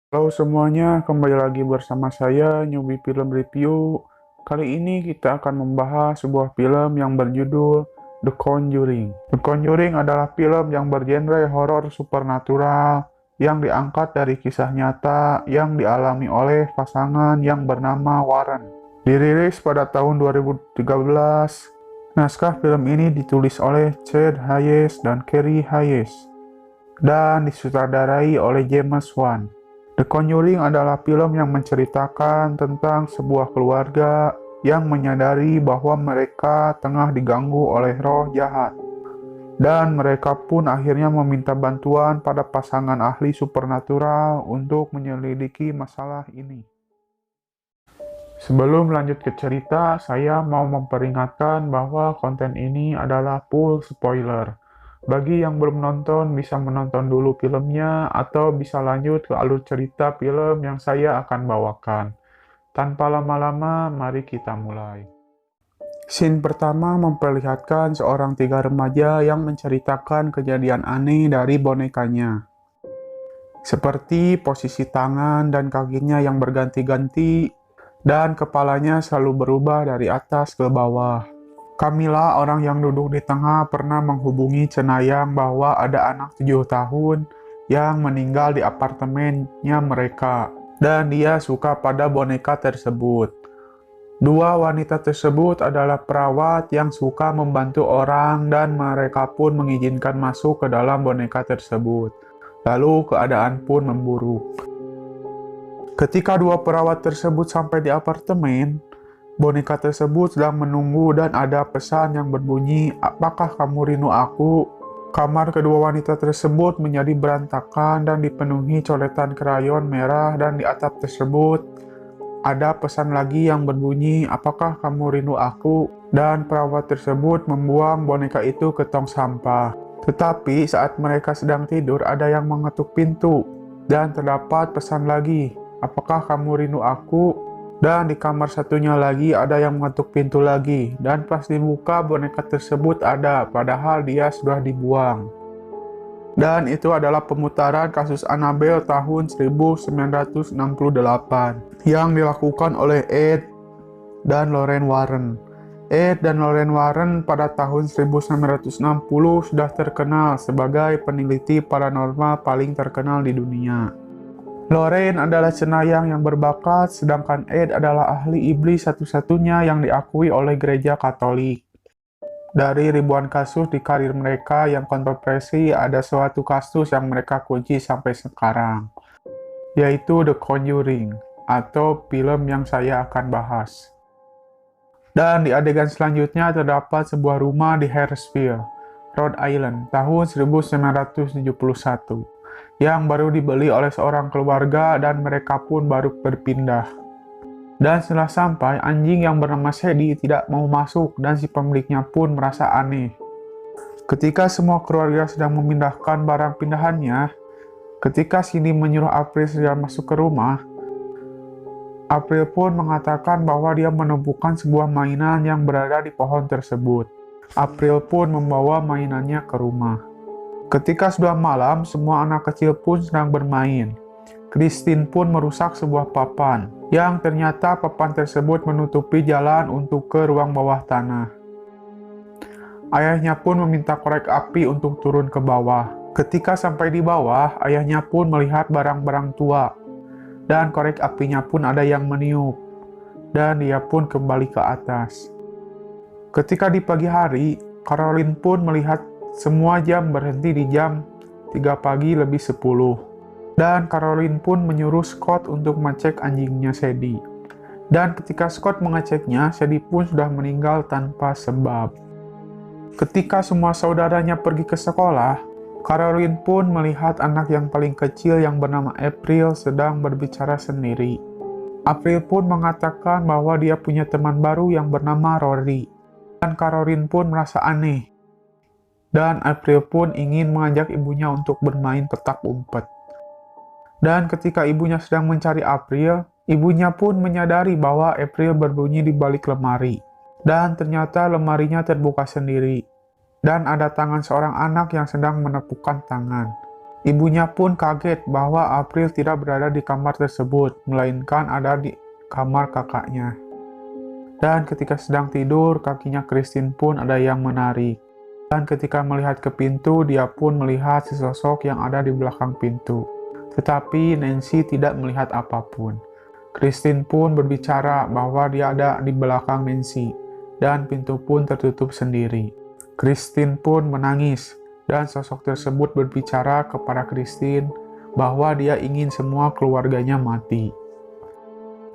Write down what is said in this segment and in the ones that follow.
Halo semuanya, kembali lagi bersama saya Newbie Film Review. Kali ini kita akan membahas sebuah film yang berjudul The Conjuring. The Conjuring adalah film yang bergenre horor supernatural yang diangkat dari kisah nyata yang dialami oleh pasangan yang bernama Warren. Dirilis pada tahun 2013, naskah film ini ditulis oleh Chad Hayes dan Kerry Hayes dan disutradarai oleh James Wan. The Conjuring adalah film yang menceritakan tentang sebuah keluarga yang menyadari bahwa mereka tengah diganggu oleh roh jahat. Dan mereka pun akhirnya meminta bantuan pada pasangan ahli supernatural untuk menyelidiki masalah ini. Sebelum lanjut ke cerita, saya mau memperingatkan bahwa konten ini adalah full spoiler. Bagi yang belum nonton, bisa menonton dulu filmnya atau bisa lanjut ke alur cerita film yang saya akan bawakan. Tanpa lama-lama, mari kita mulai. Scene pertama memperlihatkan seorang tiga remaja yang menceritakan kejadian aneh dari bonekanya. Seperti posisi tangan dan kakinya yang berganti-ganti, dan kepalanya selalu berubah dari atas ke bawah. Camilla, orang yang duduk di tengah, pernah menghubungi Cenayang bahwa ada anak 7 tahun yang meninggal di apartemennya mereka, dan dia suka pada boneka tersebut. Dua wanita tersebut adalah perawat yang suka membantu orang dan mereka pun mengizinkan masuk ke dalam boneka tersebut. Lalu keadaan pun memburuk. Ketika dua perawat tersebut sampai di apartemen, boneka tersebut sedang menunggu dan ada pesan yang berbunyi, "Apakah kamu rindu aku?" Kamar kedua wanita tersebut menjadi berantakan dan dipenuhi coretan krayon merah, dan di atap tersebut ada pesan lagi yang berbunyi, "Apakah kamu rindu aku?" Dan perawat tersebut membuang boneka itu ke tong sampah. Tetapi saat mereka sedang tidur, ada yang mengetuk pintu dan terdapat pesan lagi, "Apakah kamu rindu aku?" Dan di kamar satunya lagi ada yang mengetuk pintu lagi, dan pas dibuka boneka tersebut ada, padahal dia sudah dibuang. Dan itu adalah pemutaran kasus Annabelle tahun 1968 yang dilakukan oleh Ed dan Lorraine Warren. Ed dan Lorraine Warren pada tahun 1960 sudah terkenal sebagai peneliti paranormal paling terkenal di dunia. Lorraine adalah cenayang yang berbakat, sedangkan Ed adalah ahli iblis satu-satunya yang diakui oleh gereja Katolik. Dari ribuan kasus di karir mereka yang kontroversi, ada suatu kasus yang mereka kunci sampai sekarang, yaitu The Conjuring, atau film yang saya akan bahas. Dan di adegan selanjutnya terdapat sebuah rumah di Harrisville, Rhode Island, tahun 1971. Yang baru dibeli oleh seorang keluarga dan mereka pun baru berpindah. Dan setelah sampai, anjing yang bernama Sadie tidak mau masuk dan si pemiliknya pun merasa aneh. Ketika semua keluarga sedang memindahkan barang pindahannya, ketika Cindy menyuruh April segera masuk ke rumah, April pun mengatakan bahwa dia menemukan sebuah mainan yang berada di pohon tersebut. April pun membawa mainannya ke rumah. Ketika sudah malam, semua anak kecil pun sedang bermain. Christine pun merusak sebuah papan, yang ternyata papan tersebut menutupi jalan untuk ke ruang bawah tanah. Ayahnya pun meminta korek api untuk turun ke bawah. Ketika sampai di bawah, ayahnya pun melihat barang-barang tua, dan korek apinya pun ada yang meniup, dan dia pun kembali ke atas. Ketika di pagi hari, Caroline pun melihat semua jam berhenti di jam 3 pagi lebih 10. Dan Caroline pun menyuruh Scott untuk mengecek anjingnya Sadie. Dan ketika Scott mengeceknya, Sadie pun sudah meninggal tanpa sebab. Ketika semua saudaranya pergi ke sekolah, Caroline pun melihat anak yang paling kecil yang bernama April sedang berbicara sendiri. April pun mengatakan bahwa dia punya teman baru yang bernama Rory. Dan Caroline pun merasa aneh. Dan April pun ingin mengajak ibunya untuk bermain petak umpet. Dan ketika ibunya sedang mencari April, ibunya pun menyadari bahwa April berbunyi di balik lemari. Dan ternyata lemarinya terbuka sendiri. Dan ada tangan seorang anak yang sedang menepukkan tangan. Ibunya pun kaget bahwa April tidak berada di kamar tersebut, melainkan ada di kamar kakaknya. Dan ketika sedang tidur, kakinya Christine pun ada yang menarik. Dan ketika melihat ke pintu, dia pun melihat sesosok yang ada di belakang pintu. Tetapi Nancy tidak melihat apapun. Christine pun berbicara bahwa dia ada di belakang Nancy, dan pintu pun tertutup sendiri. Christine pun menangis, dan sosok tersebut berbicara kepada Christine bahwa dia ingin semua keluarganya mati.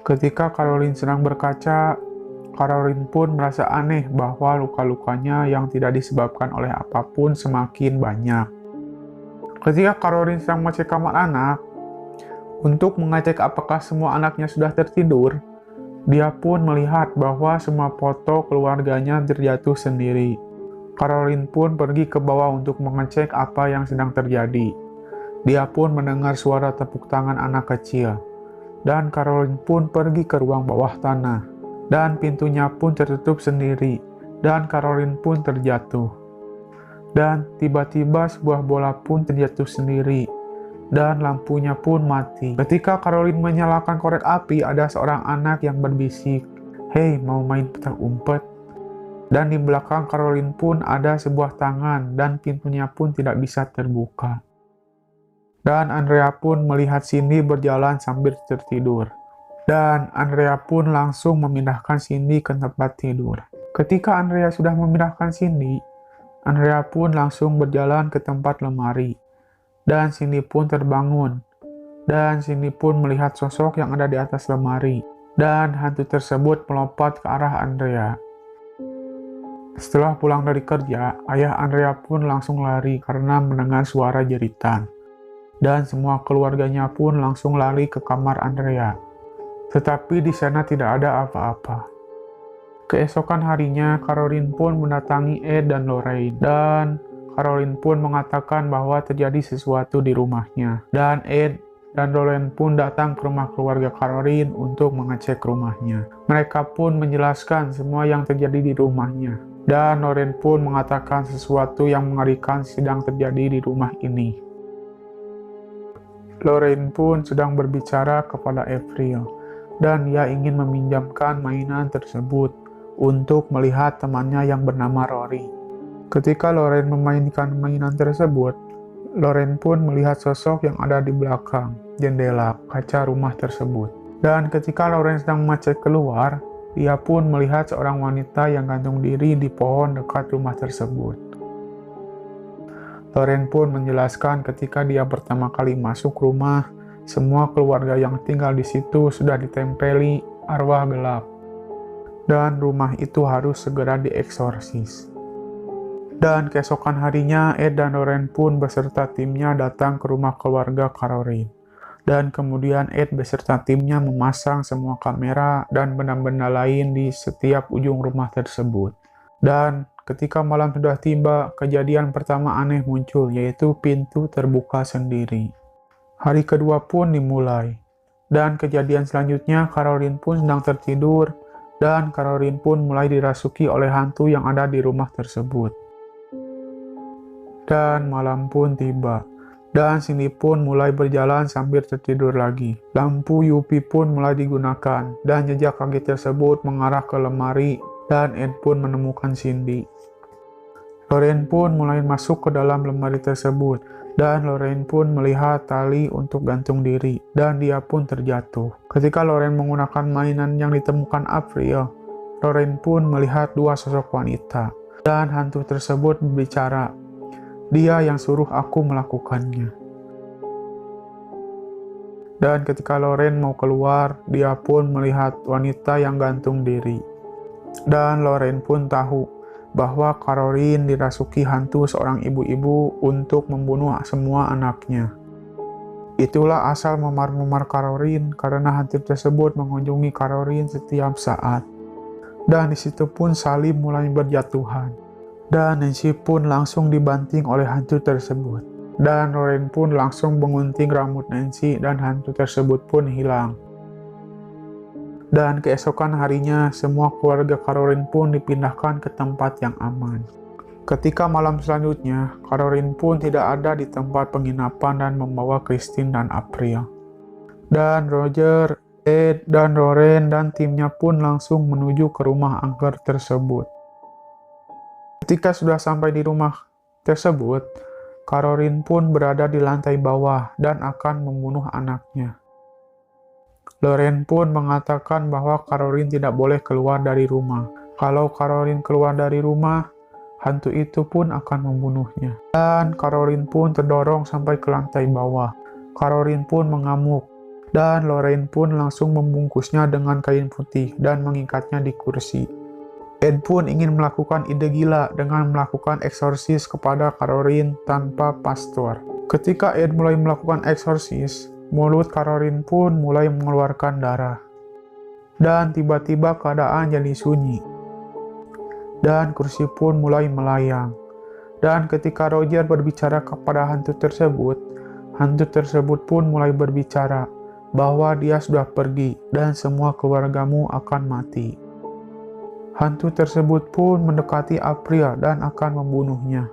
Ketika Caroline sedang berkaca, Caroline pun merasa aneh bahwa luka-lukanya yang tidak disebabkan oleh apapun semakin banyak. Ketika Caroline sedang mengecek kamar anak, untuk mengecek apakah semua anaknya sudah tertidur, dia pun melihat bahwa semua foto keluarganya terjatuh sendiri. Caroline pun pergi ke bawah untuk mengecek apa yang sedang terjadi. Dia pun mendengar suara tepuk tangan anak kecil, dan Caroline pun pergi ke ruang bawah tanah. Dan pintunya pun tertutup sendiri, dan Caroline pun terjatuh. Dan tiba-tiba sebuah bola pun terjatuh sendiri, dan lampunya pun mati. Ketika Caroline menyalakan korek api, ada seorang anak yang berbisik, "Hei, mau main petak umpet?" Dan di belakang Caroline pun ada sebuah tangan, dan pintunya pun tidak bisa terbuka. Dan Andrea pun melihat Cindy berjalan sambil tertidur. Dan Andrea pun langsung memindahkan Cindy ke tempat tidur. Ketika Andrea sudah memindahkan Cindy, Andrea pun langsung berjalan ke tempat lemari. Dan Cindy pun terbangun. Dan Cindy pun melihat sosok yang ada di atas lemari. Dan hantu tersebut melompat ke arah Andrea. Setelah pulang dari kerja, ayah Andrea pun langsung lari karena mendengar suara jeritan. Dan semua keluarganya pun langsung lari ke kamar Andrea. Tetapi di sana tidak ada apa-apa. Keesokan harinya, Caroline pun mendatangi Ed dan Lorraine. Dan Caroline pun mengatakan bahwa terjadi sesuatu di rumahnya. Dan Ed dan Lorraine pun datang ke rumah keluarga Caroline untuk mengecek rumahnya. Mereka pun menjelaskan semua yang terjadi di rumahnya. Dan Lorraine pun mengatakan sesuatu yang mengerikan sedang terjadi di rumah ini. Lorraine pun sedang berbicara kepada April. Dan ia ingin meminjamkan mainan tersebut untuk melihat temannya yang bernama Rory. Ketika Lorraine memainkan mainan tersebut, Lorraine pun melihat sosok yang ada di belakang jendela kaca rumah tersebut. Dan ketika Lorraine sedang mengecek keluar, dia pun melihat seorang wanita yang gantung diri di pohon dekat rumah tersebut. Lorraine pun menjelaskan ketika dia pertama kali masuk rumah, semua keluarga yang tinggal di situ sudah ditempeli arwah gelap, dan rumah itu harus segera dieksorsis. Dan keesokan harinya, Ed dan Lorraine pun beserta timnya datang ke rumah keluarga Caroline. Dan kemudian Ed beserta timnya memasang semua kamera dan benda-benda lain di setiap ujung rumah tersebut. Dan ketika malam sudah tiba, kejadian pertama aneh muncul, yaitu pintu terbuka sendiri. Hari kedua pun dimulai, dan kejadian selanjutnya Caroline pun sedang tertidur, dan Caroline pun mulai dirasuki oleh hantu yang ada di rumah tersebut. Dan malam pun tiba, dan Cindy pun mulai berjalan sambil tertidur lagi. Lampu UV pun mulai digunakan, dan jejak kaki tersebut mengarah ke lemari, dan Ed pun menemukan Cindy. Lorraine pun mulai masuk ke dalam lemari tersebut, dan Lorraine pun melihat tali untuk gantung diri, dan dia pun terjatuh. Ketika Lorraine menggunakan mainan yang ditemukan April, Lorraine pun melihat dua sosok wanita, dan hantu tersebut berbicara, "Dia yang suruh aku melakukannya." Dan ketika Lorraine mau keluar, dia pun melihat wanita yang gantung diri. Dan Lorraine pun tahu bahwa Caroline dirasuki hantu seorang ibu-ibu untuk membunuh semua anaknya. Itulah asal memar-memar Caroline karena hantu tersebut mengunjungi Caroline setiap saat. Dan di situ pun Salim mulai berjatuhan. Dan Nancy pun langsung dibanting oleh hantu tersebut. Dan Lorraine pun langsung mengunting rambut Nancy dan hantu tersebut pun hilang. Dan keesokan harinya, semua keluarga Caroline pun dipindahkan ke tempat yang aman. Ketika malam selanjutnya, Caroline pun tidak ada di tempat penginapan dan membawa Christine dan April. Dan Roger, Ed, dan Lorraine dan timnya pun langsung menuju ke rumah angker tersebut. Ketika sudah sampai di rumah tersebut, Caroline pun berada di lantai bawah dan akan membunuh anaknya. Lorraine pun mengatakan bahwa Caroline tidak boleh keluar dari rumah. Kalau Caroline keluar dari rumah, hantu itu pun akan membunuhnya. Dan Caroline pun terdorong sampai ke lantai bawah. Caroline pun mengamuk. Dan Lorraine pun langsung membungkusnya dengan kain putih dan mengikatnya di kursi. Ed pun ingin melakukan ide gila dengan melakukan eksorsis kepada Caroline tanpa pastor. Ketika Ed mulai melakukan eksorsis, mulut Caroline pun mulai mengeluarkan darah. Dan tiba-tiba keadaan jadi sunyi. Dan kursi pun mulai melayang. Dan ketika Roger berbicara kepada hantu tersebut pun mulai berbicara bahwa dia sudah pergi dan semua keluargamu akan mati. Hantu tersebut pun mendekati April dan akan membunuhnya.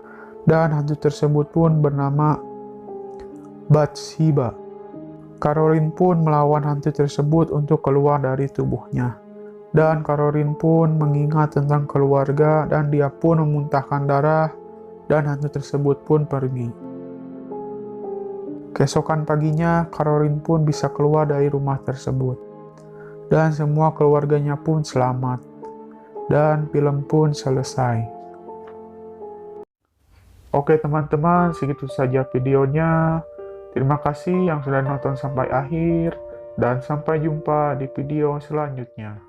Dan hantu tersebut pun bernama Bathsheba. Caroline pun melawan hantu tersebut untuk keluar dari tubuhnya. Dan Caroline pun mengingat tentang keluarga dan dia pun memuntahkan darah dan hantu tersebut pun pergi. Keesokan paginya, Caroline pun bisa keluar dari rumah tersebut. Dan semua keluarganya pun selamat. Dan film pun selesai. Oke teman-teman, segitu saja videonya. Terima kasih yang sudah nonton sampai akhir. Dan sampai jumpa di video selanjutnya.